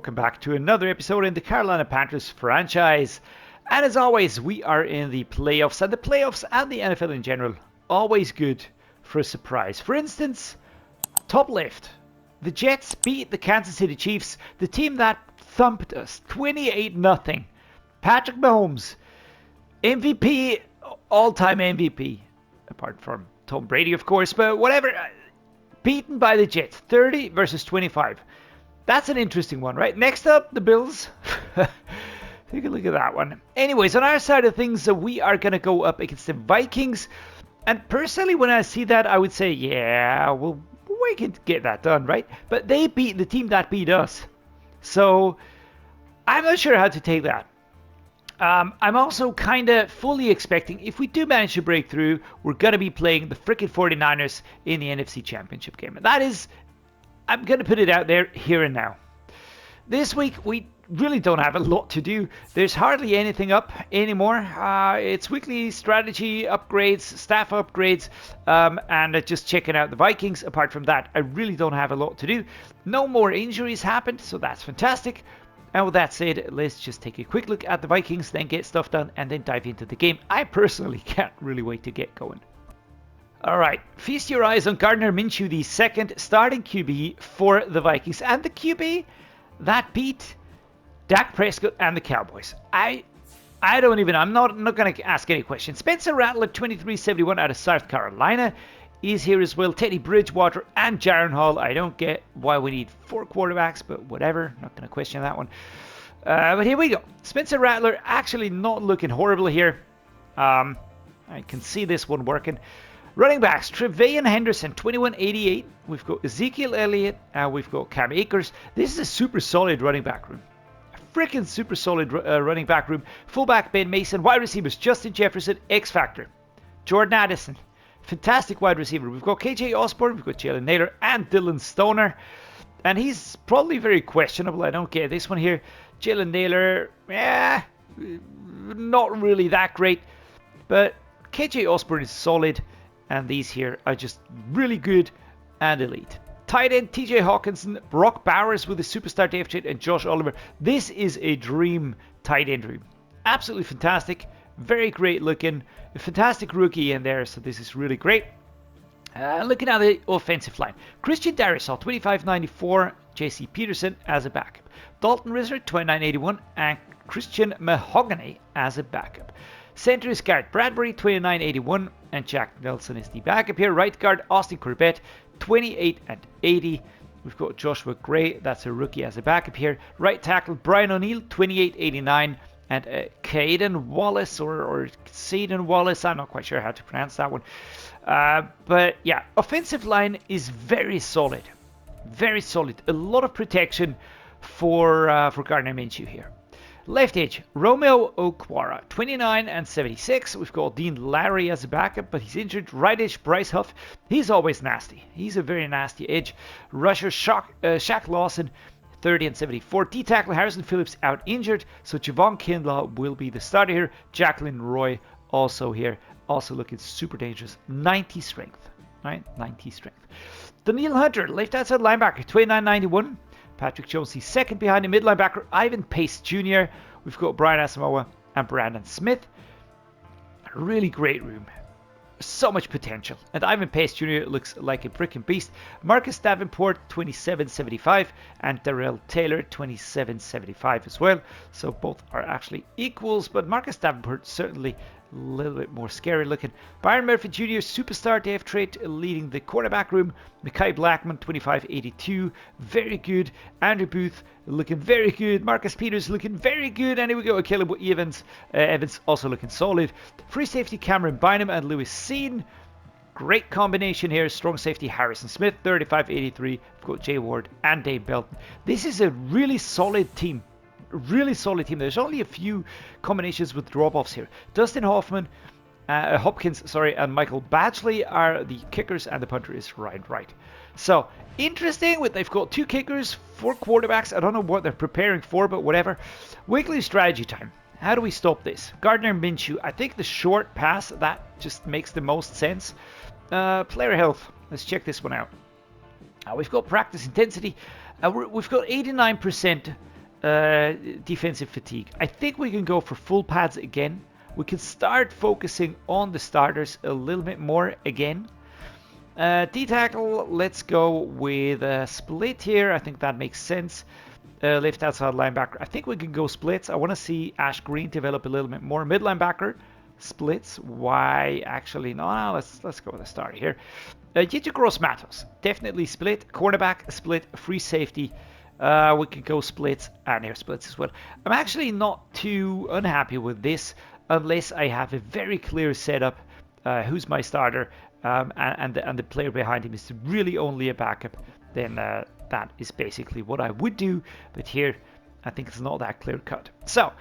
welcome back to another episode in the Carolina Panthers franchise. And as always, we are in the playoffs, and the playoffs and the NFL in general, always good for a surprise. For instance, top left, the Jets beat the Kansas City Chiefs, the team that thumped us 28-0. Patrick Mahomes, MVP, all-time MVP, apart from Tom Brady, of course, but whatever, beaten by the Jets, 30 versus 25. That's an interesting one, right? Next up, the Bills. Take a look at that one. Anyways, on our side of things, we are going to go up against the Vikings. And personally, when I see that, I would say, yeah, well, we can get that done, right? But they beat the team that beat us. So, I'm not sure how to take that. I'm also kind of fully expecting, if we do manage to break through, we're going to be playing the freaking 49ers in the NFC Championship game. And that is, I'm going to put it out there here and now. This week, we really don't have a lot to do. There's hardly anything up anymore. It's weekly strategy upgrades, staff upgrades, and just checking out the Vikings. Apart from that, I really don't have a lot to do. No more injuries happened, so that's fantastic. And with that said, let's just take a quick look at the Vikings, then get stuff done, and then dive into the game. I personally can't really wait to get going. Alright, feast your eyes on Gardner Minshew, the second starting QB for the Vikings. And the QB that beat Dak Prescott and the Cowboys. I'm not going to ask any questions. Spencer Rattler, 2371 out of South Carolina, is here as well. Teddy Bridgewater and Jaron Hall. I don't get why we need 4 quarterbacks, but whatever. Not going to question that one. But here we go. Spencer Rattler actually not looking horrible here. I can see this one working. Running backs, Tre'Veyon Henderson, 2188. We've got Ezekiel Elliott, and we've got Cam Akers. This is a super solid running back room. A freaking super solid running back room. Fullback, Ben Mason. Wide receivers, Justin Jefferson, X Factor. Jordan Addison, fantastic wide receiver. We've got KJ Osborne, we've got Jalen Naylor, and Dylan Stoner. And he's probably very questionable. I don't get this one here. Jalen Naylor, not really that great. But KJ Osborne is solid. And these here are just really good and elite. Tight end, TJ Hawkinson, Brock Bowers with a superstar depth chart, and Josh Oliver. This is a dream tight end room. Absolutely fantastic. Very great looking. A fantastic rookie in there, so this is really great. Looking at the offensive line. Christian Darrisaw, 2594. JC Peterson as a backup. Dalton Risner, 2981. And Christian Mahogany as a backup. Center is Garrett Bradbury, 2981, and Jack Nelson is the backup here. Right guard, Austin Corbett, 28 and 80. We've got Joshua Gray, that's a rookie as a backup here. Right tackle, Brian O'Neill, 2889, and Caden Wallace, or Caden Wallace, I'm not quite sure how to pronounce that one. But yeah, offensive line is very solid. Very solid. A lot of protection for Gardner Minshew here. Left edge, Romeo Okwara, 29 and 76. We've got Dean Larry as a backup, but he's injured. Right edge, Bryce Huff. He's always nasty. He's a very nasty edge. Rusher, Shaq Lawson, 30 and 74. D-tackle, Harrison Phillips out injured, so Javon Kinlaw will be the starter here. Jacqueline Roy also here, also looking super dangerous. 90 strength, right? 90 strength. Daniil Hunter, left outside linebacker, 29.91. Patrick Jones, he's second behind the mid linebacker, Ivan Pace Jr. We've got Brian Asamoah and Brandon Smith. A really great room. So much potential. And Ivan Pace Jr. looks like a freaking beast. Marcus Davenport, 27.75. And Darrell Taylor, 27.75 as well. So both are actually equals. But Marcus Davenport certainly a little bit more scary looking. Byron Murphy Jr., superstar depth trait, leading the quarterback room. Mekhi Blackman, 25.82, very good. Andrew Booth looking very good. Marcus Peters looking very good. And here we go, Caleb Evans also looking solid. Free safety Cameron Bynum and Lewis Sean. Great combination here. Strong safety Harrison Smith, 35.83. We've got Jay Ward and Dave Belton. This is a really solid team. Really solid team. There's only a few combinations with drop-offs here. Dustin Hopkins, and Michael Badgley are the kickers, and the punter is Ryan Wright. So interesting. They've got 2 kickers, 4 quarterbacks. I don't know what they're preparing for, but whatever. Weekly strategy time. How do we stop this? Gardner Minshew. I think the short pass, that just makes the most sense. Player health. Let's check this one out. We've got practice intensity. We've got 89% defensive fatigue. I think we can go for full pads again. We can start focusing on the starters a little bit more again. D-tackle, let's go with a split here. I think that makes sense. Left outside linebacker, I think we can go splits. I want to see Ash Green develop a little bit more. Mid linebacker, splits. Why? Actually, no, let's go with a start here. Yitu Gross Matos, definitely split. Cornerback, split. Free safety, we can go splits, and here splits as well. I'm actually not too unhappy with this unless I have a very clear setup. Who's my starter, and the player behind him is really only a backup, then that is basically what I would do. But here, I think it's not that clear cut. So,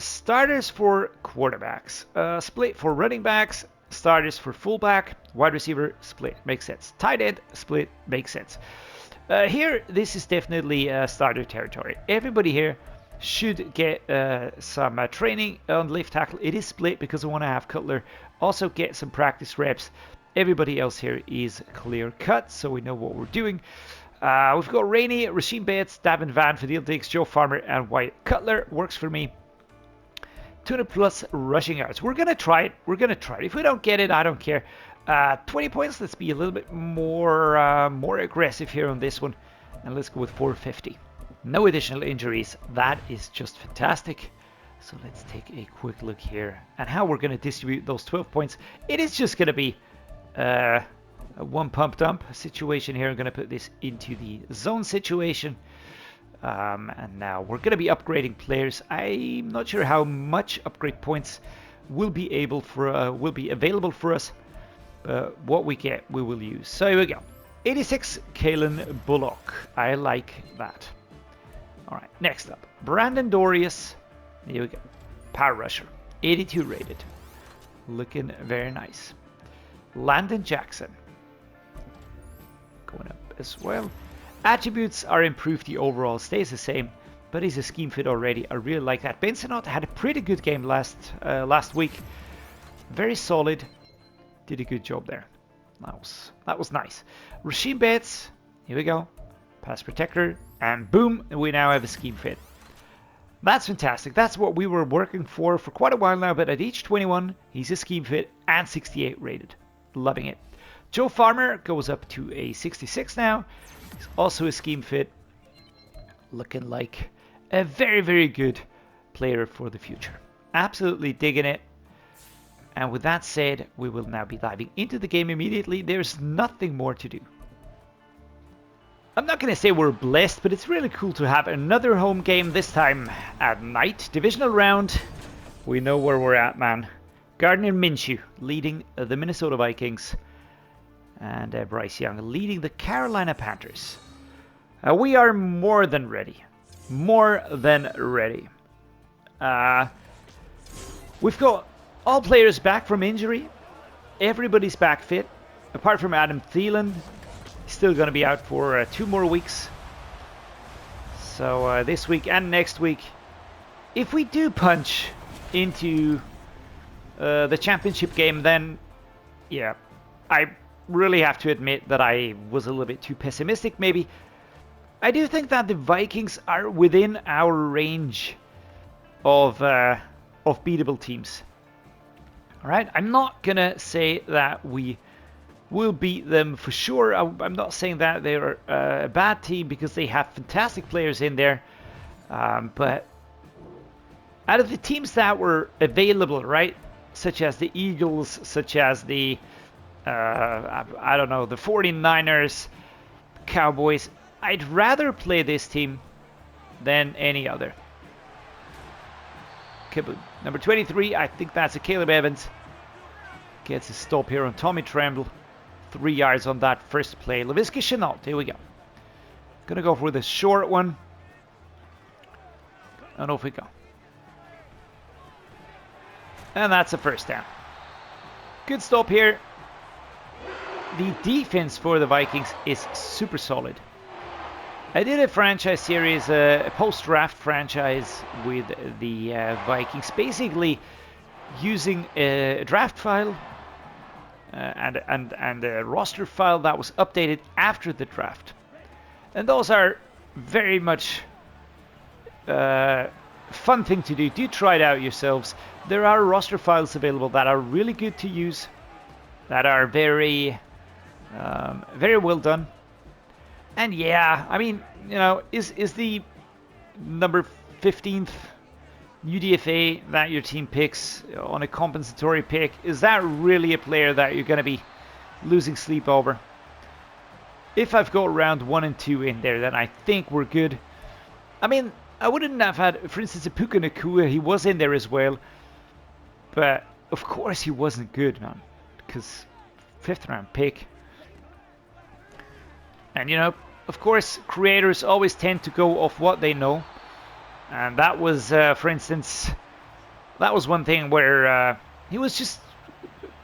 starters for quarterbacks, split for running backs, starters for fullback, wide receiver, split, makes sense. Tight end, split, makes sense. Here, this is definitely starter territory. Everybody here should get some training on left tackle. It is split because I want to have Cutler also get some practice reps. Everybody else here is clear cut, so we know what we're doing. We've got Rainey, Rasheem Bates, Davin Van for Deal Dix, Joe Farmer, and Wyatt Cutler. Works for me. 200 plus rushing yards. We're going to try it. If we don't get it, I don't care. 20 points. Let's be a little bit more aggressive here on this one. And let's go with 450. No additional injuries. That is just fantastic. So let's take a quick look here and how we're going to distribute those 12 points. It is just going to be a one pump dump situation here. I'm going to put this into the zone situation. And now we're going to be upgrading players. I'm not sure how much upgrade points will be available for us. What we get, we will use. So here we go. 86 Kalen Bullock. I like that. All right, next up, Brandon Dorius. Here we go. Power rusher, 82 rated. Looking very nice. Landon Jackson. Going up as well. Attributes are improved. The overall stays the same, but he's a scheme fit already. I really like that. Bensonot had a pretty good game last week. Very solid. Did a good job there. That was nice. Rasheem Bates. Here we go. Pass protector. And boom, we now have a scheme fit. That's fantastic. That's what we were working for quite a while now, but at age 21, he's a scheme fit and 68 rated. Loving it. Joe Farmer goes up to a 66 now. He's also a scheme fit. Looking like a very, very good player for the future. Absolutely digging it. And with that said, we will now be diving into the game immediately. There's nothing more to do. I'm not going to say we're blessed, but it's really cool to have another home game, this time at night. Divisional round. We know where we're at, man. Gardner Minshew leading the Minnesota Vikings. And Bryce Young leading the Carolina Panthers. We are more than ready. More than ready. We've got all players back from injury. Everybody's back fit. Apart from Adam Thielen. Still going to be out for 2 more weeks. So this week and next week, if we do punch into the championship game, then yeah, I really have to admit that I was a little bit too pessimistic maybe. I do think that the Vikings are within our range of beatable teams. All right, I'm not going to say that we will beat them for sure. I'm not saying that they're a bad team because they have fantastic players in there. But out of the teams that were available, right, such as the Eagles, such as the, I don't know, the 49ers, Cowboys, I'd rather play this team than any other. Number 23, I think that's a Caleb Evans. Gets a stop here on Tommy Tremble. 3 yards on that first play. Laviska Shenault, here we go. Gonna go for the short one. And off we go. And that's a first down. Good stop here. The defense for the Vikings is super solid. I did a franchise series, a post-draft franchise with the Vikings, basically using a draft file and a roster file that was updated after the draft. And those are very much fun thing to do. Do try it out yourselves. There are roster files available that are really good to use, that are very, very well done. And yeah, I mean, you know, is the number 15th UDFA that your team picks on a compensatory pick, is that really a player that you're going to be losing sleep over? If I've got round 1 and 2 in there, then I think we're good. I mean, I wouldn't have had, for instance, a Puka Nakua. He was in there as well. But, of course, he wasn't good, man. Because 5th round pick. And, you know, of course, creators always tend to go off what they know. And that was, for instance, that was one thing where he was just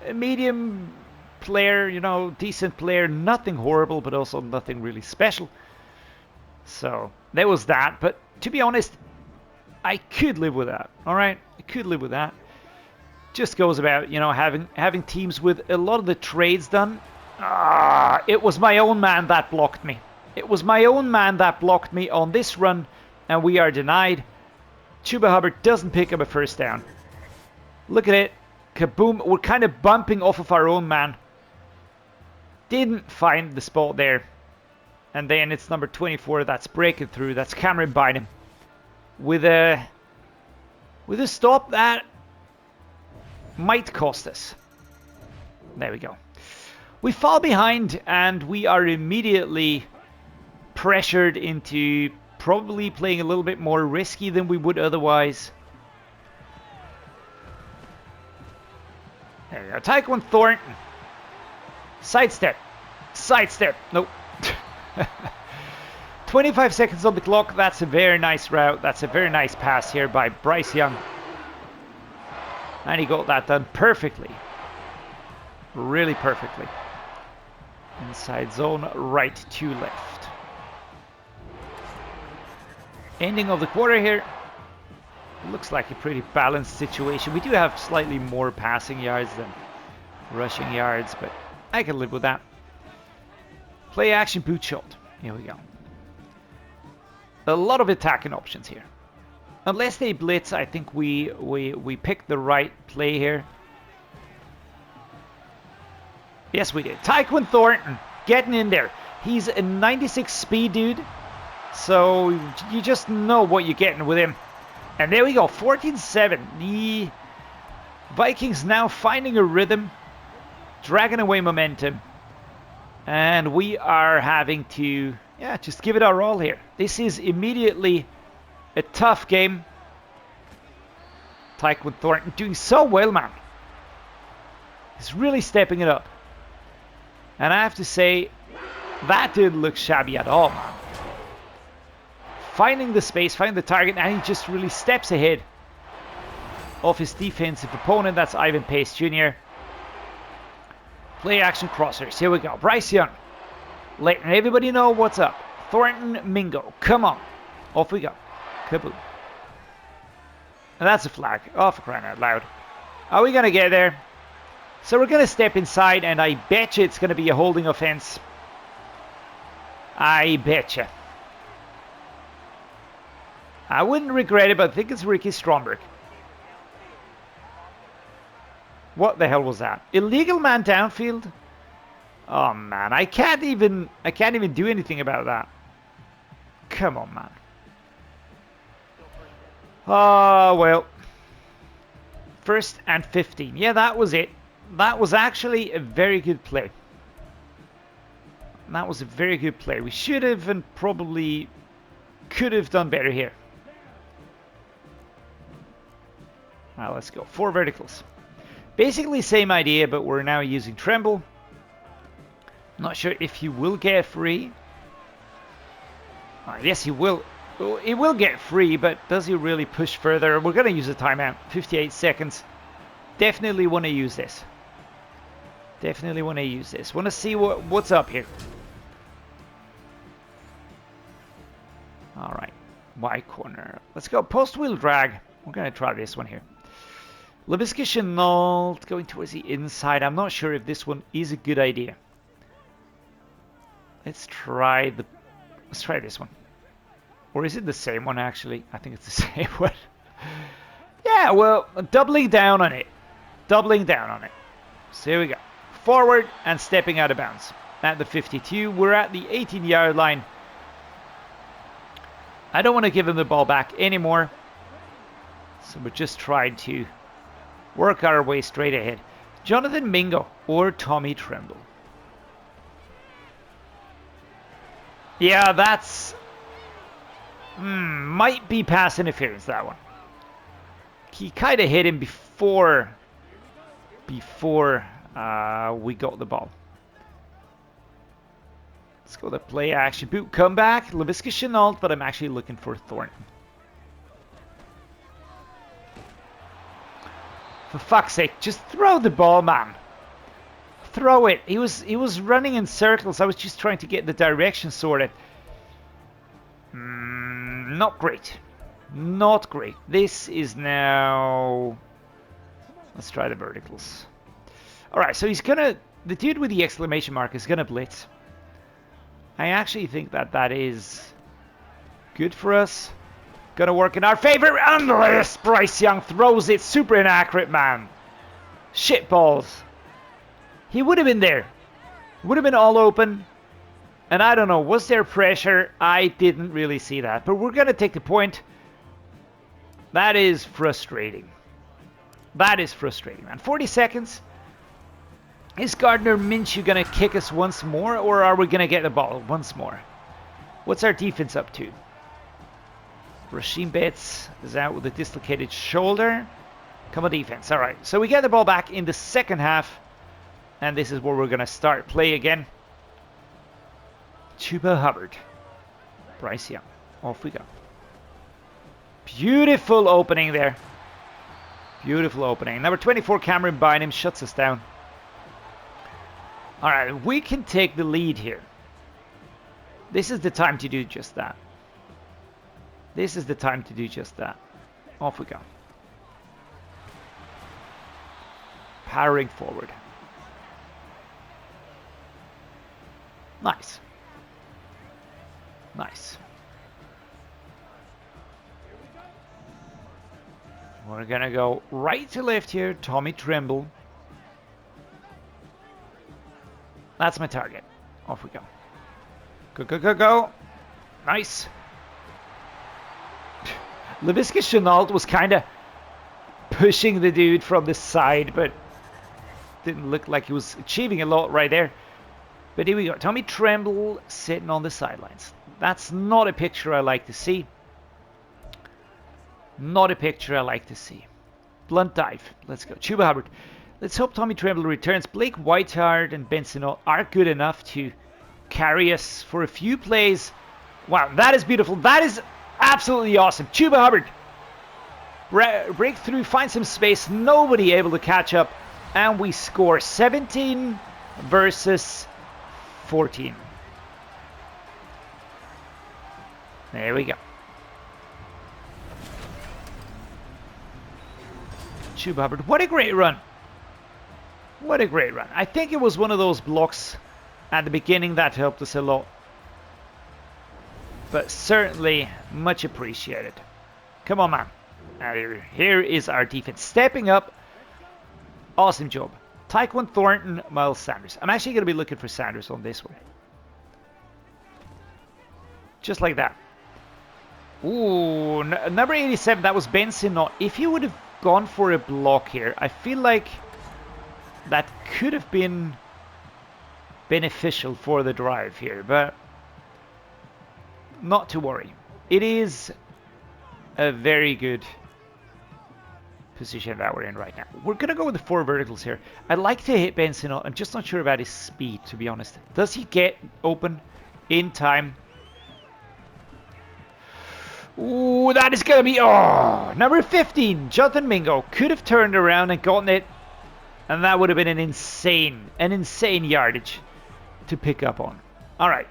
a medium player, you know, decent player, nothing horrible, but also nothing really special. So there was that. But to be honest, I could live with that. All right, I could live with that. Just goes about, you know, having teams with a lot of the trades done. It was my own man that blocked me. It was my own man that blocked me on this run. And we are denied. Chuba Hubbard doesn't pick up a first down. Look at it. Kaboom. We're kind of bumping off of our own man. Didn't find the spot there. And then it's number 24 that's breaking through. That's Cameron Bynum. With a stop that might cost us. There we go. We fall behind and we are immediately pressured into probably playing a little bit more risky than we would otherwise. There we go. TYQUAN Thornton. Sidestep. Sidestep. Nope. 25 seconds on the clock. That's a very nice route. That's a very nice pass here by Bryce Young. And he got that done perfectly. Really perfectly. Inside zone, right to left. Ending of the quarter here. Looks like a pretty balanced situation. We do have slightly more passing yards than rushing yards, but I can live with that. Play action boot shot. Here we go. A lot of attacking options here. Unless they blitz, I think we picked the right play here. Yes, we did. TYQUAN Thornton getting in there. He's a 96 speed dude. So you just know what you're getting with him. And there we go, 14-7. The Vikings now finding a rhythm, dragging away momentum. And we are having to, yeah, just give it our all here. This is immediately a tough game. TYQUAN Thornton doing so well, man. He's really stepping it up. And I have to say, that didn't look shabby at all, man. Finding the space, finding the target, and he just really steps ahead of his defensive opponent. That's Ivan Pace Jr. Play action crossers. Here we go. Bryce Young. Letting everybody know what's up. Thornton Mingo. Come on. Off we go. Kaboom. And that's a flag. Oh, for crying out loud. Are we going to get there? So we're going to step inside, and I bet you it's going to be a holding offense. I betcha. I wouldn't regret it, but I think it's Ricky Stromberg. What the hell was that? Illegal man downfield? Oh man, I can't even do anything about that. Come on, man. Oh well. 1st and 15. Yeah, that was it. That was actually a very good play. That was a very good play. We should have and probably could have done better here. Now let's go. 4 verticals. Basically same idea, but we're now using Tremble. Not sure if he will get free. Yes, he will. He will get free, but does he really push further? We're going to use a timeout. 58 seconds. Definitely want to use this. Definitely want to use this. Want to see what's up here. All right. Y corner. Let's go. Post wheel drag. We're going to try this one here. Laviska Chenault going towards the inside. I'm not sure if this one is a good idea. Let's try this one. Or is it the same one, actually? I think it's the same one. Yeah, well, doubling down on it. Doubling down on it. So here we go. Forward and stepping out of bounds. At the 52, we're at the 18-yard line. I don't want to give him the ball back anymore. So we're just trying to work our way straight ahead. Jonathan Mingo or Tommy Tremble. Yeah, that's... might be pass interference, that one. He kind of hit him before we got the ball. Let's go to play action. Boot comeback. Laviska Chenault, but I'm actually looking for Thornton. For fuck's sake, just throw the ball, man. Throw it. He was running in circles. I was just trying to get the direction sorted. Not great. Not great. This is now... Let's try the verticals. Alright, so he's gonna... The dude with the exclamation mark is gonna blitz. I actually think that is good for us. Gonna work in our favor. Unless Bryce Young throws it super inaccurate, man. Shit balls. He would have been there. Would have been all open. And I don't know, was there pressure? I didn't really see that. But we're gonna take the point. That is frustrating. That is frustrating, man. 40 seconds. Is Gardner Minshew going to kick us once more, or are we going to get the ball once more? What's our defense up to? Rasheem Bates is out with a dislocated shoulder. Come on, defense. All right, so we get the ball back in the second half, and this is where we're going to start play again. Chuba Hubbard. Bryce Young. Off we go. Beautiful opening there. Beautiful opening. Number 24, Cameron Bynum, shuts us down. All right, we can take the lead here. This is the time to do just that. This is the time to do just that. Off we go. Powering forward. Nice. Nice. We're going to go right to left here. Tommy Tremble. That's my target. Off we go. Go, go, go, go. Nice. Laviska Chenault was kind of pushing the dude from the side, but didn't look like he was achieving a lot right there. But here we go. Tommy Tremble sitting on the sidelines. That's not a picture I like to see. Not a picture I like to see. Blunt dive. Let's go. Chuba Hubbard. Let's hope Tommy Tremble returns. Blake Whiteheart and Ben Sinnott are good enough to carry us for a few plays. Wow, that is beautiful. That is absolutely awesome. Chuba Hubbard. Break through, find some space. Nobody able to catch up. And we score 17 versus 14. There we go. Chuba Hubbard. What a great run. What a great run. I think it was one of those blocks at the beginning that helped us a lot. But certainly much appreciated. Come on, man. Here is our defense stepping up. Awesome job. TYQUAN, Thornton, Miles Sanders. I'm actually going to be looking for Sanders on this one. Just like that. Ooh, number 87, that was Ben Sinnott. If he would have gone for a block here, I feel like that could have been beneficial for the drive here, but not to worry. It is a very good position that we're in right now. We're going to go with the 4 verticals here. I'd like to hit Ben Sinnott. I'm just not sure about his speed, to be honest. Does he get open in time? Ooh, that is going to be... Oh, number 15, Jonathan Mingo. Could have turned around and gotten it. And that would have been an insane yardage to pick up on. All right.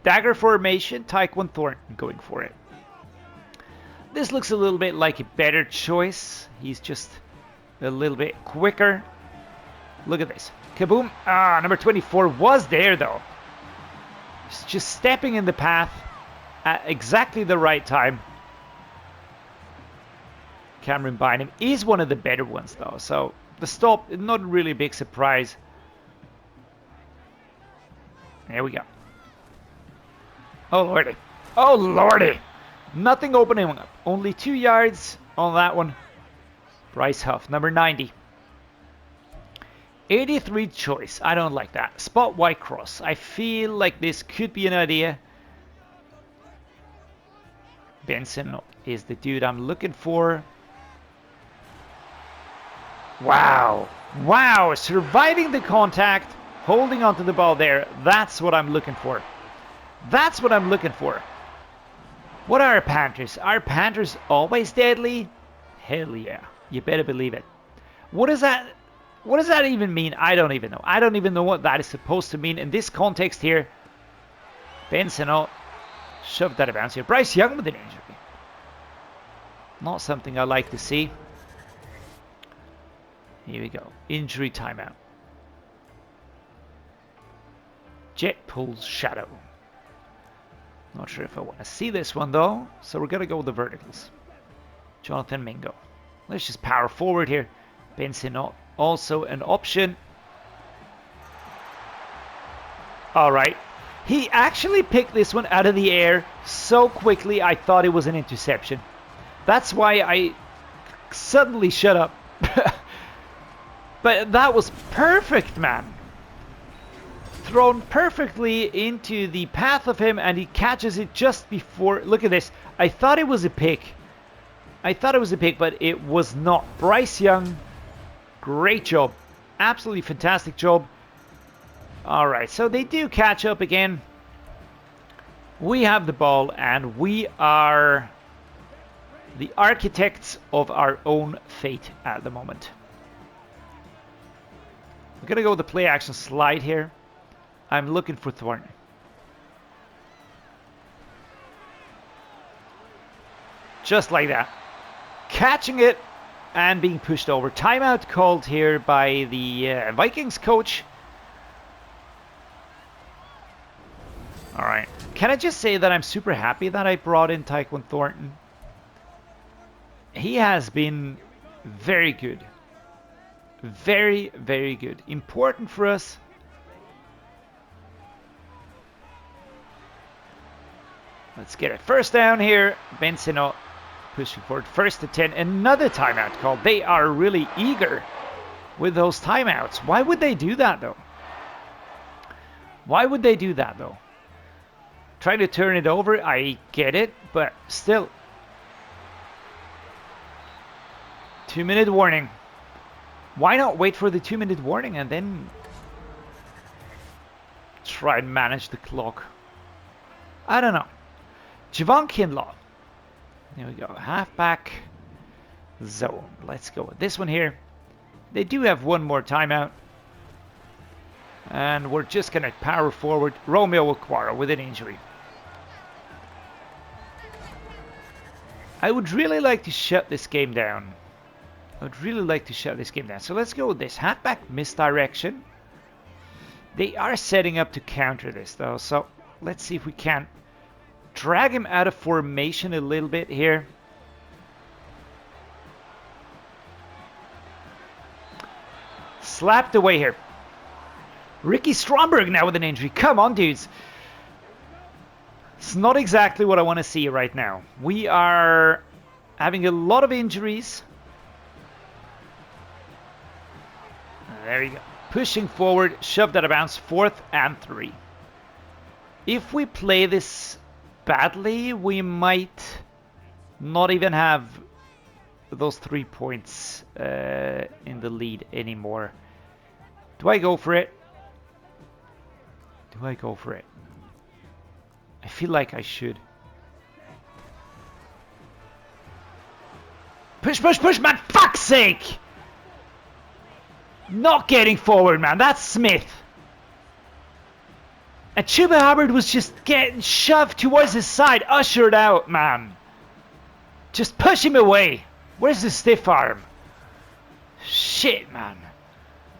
Dagger formation, TYQUAN Thornton going for it. This looks a little bit like a better choice. He's just a little bit quicker. Look at this. Kaboom. Ah, number 24 was there, though. Just stepping in the path. at exactly the right time. Cameron Bynum is one of the better ones though, so the stop, not really a big surprise. There we go. Oh lordy. Oh lordy. Nothing opening up. Only 2 yards on that one. Bryce Huff, number 90. 83 choice. I don't like that. Spot white cross. I feel like this could be an idea. Benson is the dude I'm looking for. Wow. Wow. Surviving the contact. Holding onto the ball there. That's what I'm looking for. That's what I'm looking for. What are our Panthers? Are Panthers always deadly? Hell yeah. You better believe it. What does that even mean? I don't even know. I don't even know what that is supposed to mean in this context here. Benson shoved that bounce here. Bryce Young with an injury. Not something I like to see. Here we go. Injury timeout. Jet pulls shadow. Not sure if I want to see this one though. So we're going to go with the verticals. Jonathan Mingo. Let's just power forward here. Benson also an option. Alright. He actually picked this one out of the air so quickly I thought it was an interception. That's why I suddenly shut up. But that was perfect, man. Thrown perfectly into the path of him and he catches it just before. Look at this. I thought it was a pick. But it was not. Bryce Young, great job. Absolutely fantastic job. Alright, so they do catch up again. We have the ball and we are the architects of our own fate at the moment. We're going to go with the play action slide here. I'm looking for Thornton. Just like that. Catching it and being pushed over. Timeout called here by the Vikings coach. Alright. Can I just say that I'm super happy that I brought in TYQUAN Thornton? He has been very good. Very, very good. Important for us. Let's get it. First down here. Benson pushing forward. First to 10. Another timeout call. They are really eager with those timeouts. Why would they do that though? Why would they do that though? Trying to turn it over. I get it. But still. 2-minute warning. Why not wait for the 2-minute warning and then try and manage the clock? I don't know. Javon Kinlaw. There we go. Halfback zone. Let's go with this one here. They do have one more timeout. And we're just going to power forward. Romeo Okwara with an injury. I would really like to shut this game down. So let's go with this. Halfback misdirection. They are setting up to counter this though. So let's see if we can drag him out of formation a little bit here. Slapped away here. Ricky Stromberg now with an injury. Come on, dudes. It's not exactly what I want to see right now. We are having a lot of injuries. There you go. Pushing forward, shoved out of bounds, 4th and 3. If we play this badly, we might not even have those 3 points in the lead anymore. Do I go for it? I feel like I should. Push, push, push, man! Fuck's sake! Not getting forward, man. That's Smith. And Chuba Hubbard was just getting shoved towards his side, ushered out, man. Just push him away. Where's the stiff arm? Shit, man.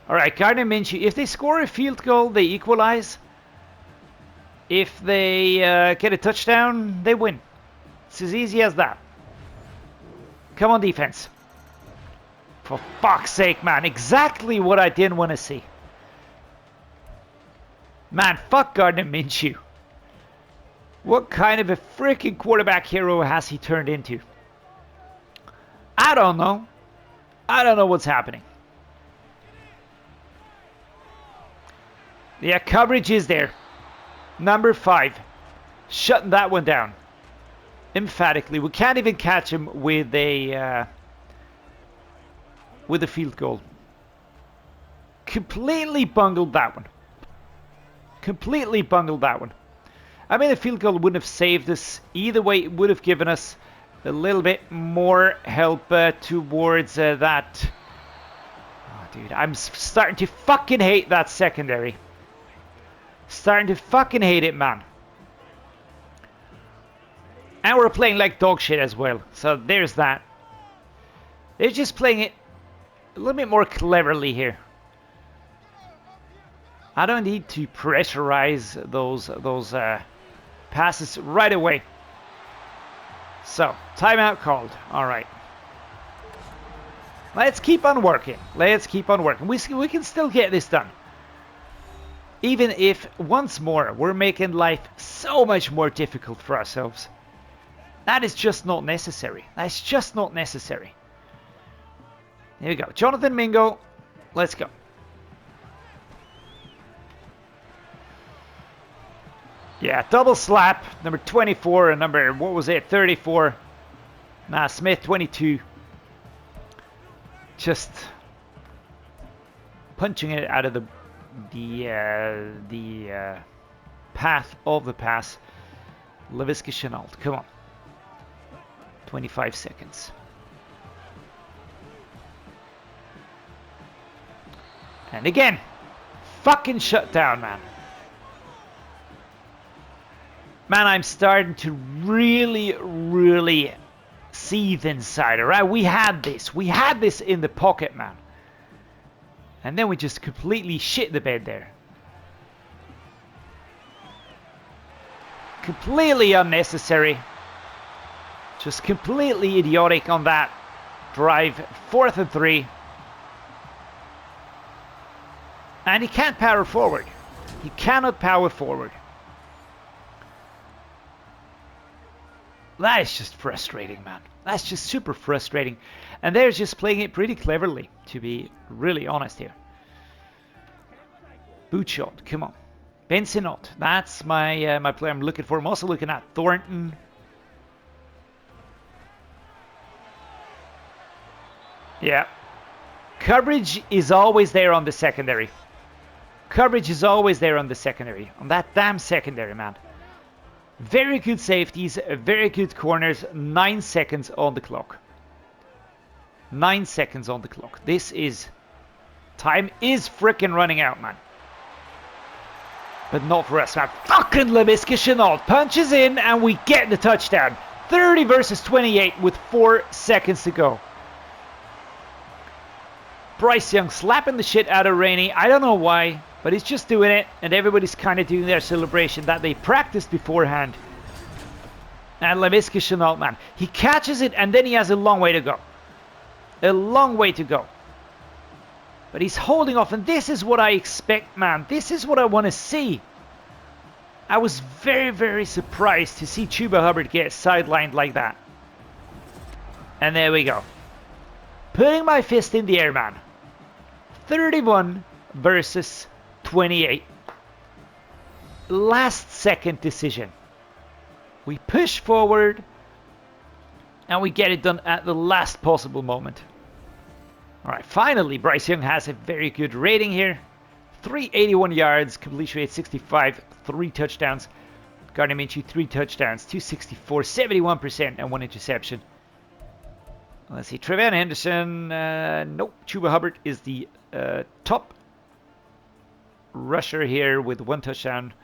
Alright, Gardner Minshew. If they score a field goal, they equalize. If they get a touchdown, they win. It's as easy as that. Come on, defense. For fuck's sake, man. Exactly what I didn't want to see. Man, fuck Gardner Minshew. What kind of a freaking quarterback hero has he turned into? I don't know. I don't know what's happening. Yeah, coverage is there. Number 5. Shutting that one down. Emphatically. We can't even catch him with a field goal. Completely bungled that one. Completely bungled that one. I mean, a field goal wouldn't have saved us. Either way, it would have given us a little bit more help towards that. Oh, dude, I'm starting to fucking hate that secondary. Starting to fucking hate it, man. And we're playing like dog shit as well. So there's that. They're just playing it a little bit more cleverly here. I don't need to pressurize those passes right away. So, timeout called. All right. Let's keep on working. Let's keep on working. We can still get this done. Even if, once more, we're making life so much more difficult for ourselves. That is just not necessary. That's just not necessary. Here we go. Jonathan Mingo. Let's go. Yeah, double slap. Number 24 and number, what was it, 34. Nah, Smith, 22. Just punching it out of the path of the pass. Laviska Shenault, come on. 25 seconds. And again, fucking shut down, man. Man, I'm starting to really seethe inside, alright? We had this in the pocket, man. And then we just completely shit the bed there. Completely unnecessary. Just completely idiotic on that drive. 4th and 3. And he can't power forward. He cannot power forward. That is just frustrating, man. That's just super frustrating. And they're just playing it pretty cleverly, to be really honest here. Boot shot, come on. Ben Sinnott, that's my player I'm looking for. I'm also looking at Thornton. Yeah. Coverage is always there on the secondary. Coverage is always there on the secondary. On that damn secondary, man. Very good safeties, very good corners. 9 seconds on the clock. 9 seconds on the clock. This is... Time is freaking running out, man. But not for us, man. Fucking Laviska Shenault punches in and we get the touchdown. 30 versus 28 with 4 seconds to go. Bryce Young slapping the shit out of Rainey. I don't know why, but he's just doing it. And everybody's kind of doing their celebration that they practiced beforehand. And Laviska Shenault, man. He catches it and then he has a long way to go. A long way to go. But he's holding off, and this is what I expect, man. This is what I want to see. I was very surprised to see Chuba Hubbard get sidelined like that. And there we go. Putting my fist in the air, man. 31 versus 28. Last second decision. We push forward, and we get it done at the last possible moment. Alright, finally, Bryce Young has a very good rating here. 381 yards, completion rate 65, 3 touchdowns. Gardner Minshew, 3 touchdowns, 264, 71%, and 1 interception. Let's see, Tre'Von Henderson, nope. Chuba Hubbard is the top rusher here with 1 touchdown.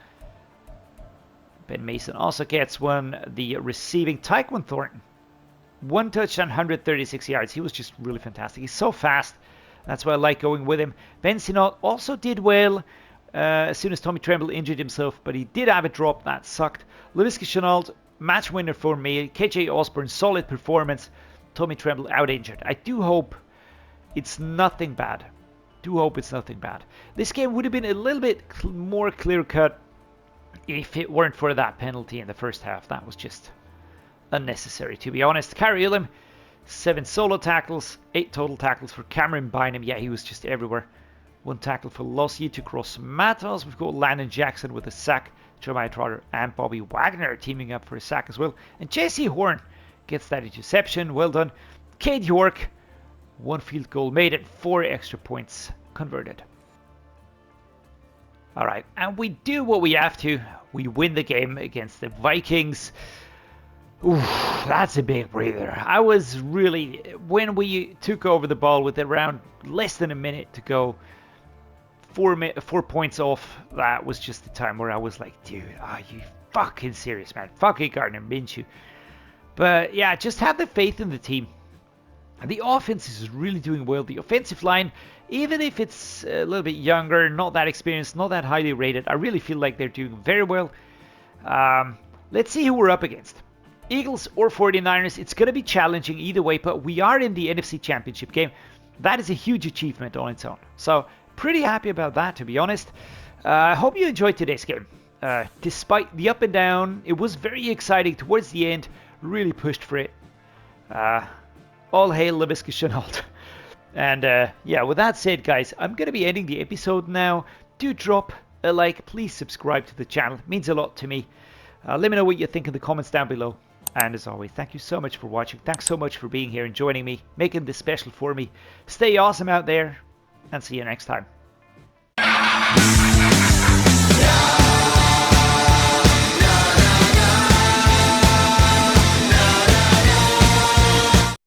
Ben Mason also gets 1. The receiving, TYQUAN Thornton. 1 touchdown, 136 yards. He was just really fantastic. He's so fast. That's why I like going with him. Ben Sinnott also did well. as soon as Tommy Tremble injured himself, but he did have a drop that sucked. Laviska Shenault, match winner for me. KJ Osborne, solid performance. Tommy Tremble out injured. I do hope it's nothing bad. This game would have been a little bit more clear-cut if it weren't for that penalty in the first half. That was just unnecessary, to be honest. Carry Illim, 7 solo tackles, 8 total tackles for Cameron Bynum. Yeah, he was just everywhere. 1 tackle for Lossie to cross Matos. We've got Landon Jackson with a sack. Jeremiah Trotter and Bobby Wagner teaming up for a sack as well. And Jesse Horn gets that interception. Well done. Cade York, 1 field goal made and 4 extra points converted. Alright, and we do what we have to. We win the game against the Vikings. Oof, that's a big breather. I was really, when we took over the ball with around less than a minute to go, 4 points off, that was just the time where I was like, dude, are you fucking serious, man? Fucking Gardner Minshew. But yeah, just have the faith in the team. And the offense is really doing well. The offensive line, even if it's a little bit younger, not that experienced, not that highly rated, I really feel like they're doing very well. Let's see who we're up against. Eagles or 49ers, it's going to be challenging either way, but we are in the NFC Championship game. That is a huge achievement on its own. So, pretty happy about that, to be honest. I hope you enjoyed today's game. Despite the up and down, it was very exciting towards the end. Really pushed for it. All hail Laviska Shenault. And yeah, with that said, guys, I'm going to be ending the episode now. Do drop a like. Please subscribe to the channel. It means a lot to me. Let me know what you think in the comments down below. And as always, thank you so much for watching. Thanks so much for being here and joining me, making this special for me. Stay awesome out there, and see you next time.